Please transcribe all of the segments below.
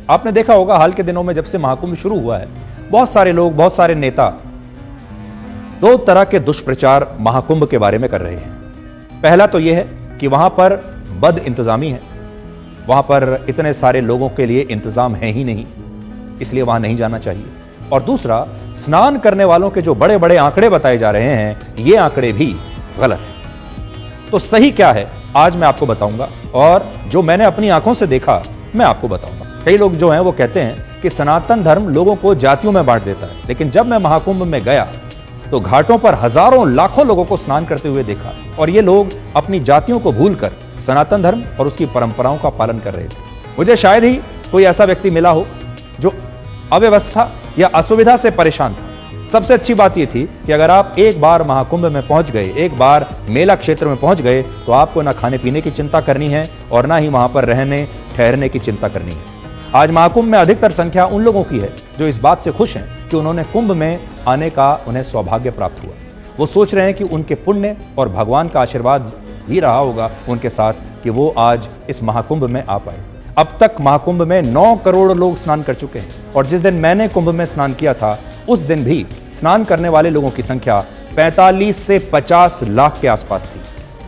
आपने देखा होगा हाल के दिनों में जब से महाकुंभ शुरू हुआ है, बहुत सारे लोग, बहुत सारे नेता दो तरह के दुष्प्रचार महाकुंभ के बारे में कर रहे हैं। पहला तो यह है कि वहां पर बद इंतजामी है, वहां पर इतने सारे लोगों के लिए इंतजाम है ही नहीं, इसलिए वहां नहीं जाना चाहिए। और दूसरा, स्नान करने वालों के जो बड़े बड़े आंकड़े बताए जा रहे हैं, ये आंकड़े भी गलत हैं। तो सही क्या है आज मैं आपको बताऊंगा, और जो मैंने अपनी आंखों से देखा मैं आपको बताऊंगा। कई लोग जो हैं वो कहते हैं कि सनातन धर्म लोगों को जातियों में बांट देता है, लेकिन जब मैं महाकुंभ में गया तो घाटों पर हजारों लाखों लोगों को स्नान करते हुए देखा, और ये लोग अपनी जातियों को भूलकर सनातन धर्म और उसकी परंपराओं का पालन कर रहे थे। मुझे शायद ही कोई ऐसा व्यक्ति मिला हो जो अव्यवस्था या असुविधा से परेशान था। सबसे अच्छी बात यह थी कि अगर आप एक बार महाकुंभ में पहुंच गए, एक बार मेला क्षेत्र में पहुंच गए, तो आपको ना खाने पीने की चिंता करनी है और ना ही वहां पर रहने ठहरने की चिंता करनी है। आज महाकुंभ में अधिकतर संख्या उन लोगों की है जो इस बात से खुश हैं कि उन्होंने कुंभ में आने का उन्हें सौभाग्य प्राप्त हुआ। वो सोच रहे हैं कि उनके पुण्य और भगवान का आशीर्वाद भी रहा होगा उनके साथ कि वो आज इस महाकुंभ में आ पाए। अब तक महाकुंभ में 9 करोड़ लोग स्नान कर चुके हैं, और जिस दिन मैंने कुंभ में स्नान किया था उस दिन भी स्नान करने वाले लोगों की संख्या 45 से 50 लाख के आसपास थी।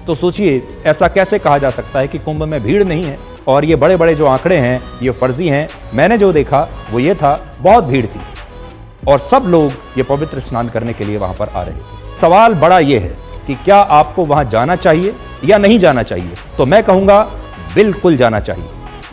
तो सोचिए, ऐसा कैसे कहा जा सकता है कि कुंभ में भीड़ नहीं है? और ये बड़े बड़े जो आंकड़े हैं ये फर्जी हैं। मैंने जो देखा वो ये था, बहुत भीड़ थी और सब लोग ये पवित्र स्नान करने के लिए वहां पर आ रहे थे। सवाल बड़ा ये है कि क्या आपको वहां जाना चाहिए या नहीं जाना चाहिए? तो मैं कहूंगा बिल्कुल जाना चाहिए।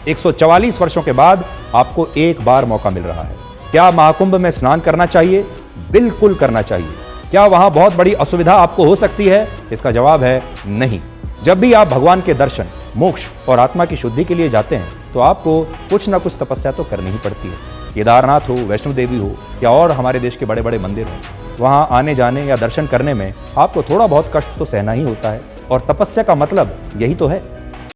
144 वर्षों के बाद आपको एक बार मौका मिल रहा है। क्या महाकुंभ में स्नान करना चाहिए? बिल्कुल करना चाहिए। क्या वहां बहुत बड़ी असुविधा आपको हो सकती है? इसका जवाब है नहीं। जब भी आप भगवान के दर्शन, मोक्ष और आत्मा की शुद्धि के लिए जाते हैं तो आपको कुछ ना कुछ तपस्या तो करनी ही पड़ती है। केदारनाथ हो, वैष्णो देवी हो या और हमारे देश के बड़े बड़े मंदिर हो, वहां आने जाने या दर्शन करने में आपको थोड़ा बहुत कष्ट तो सहना ही होता है, और तपस्या का मतलब यही तो है।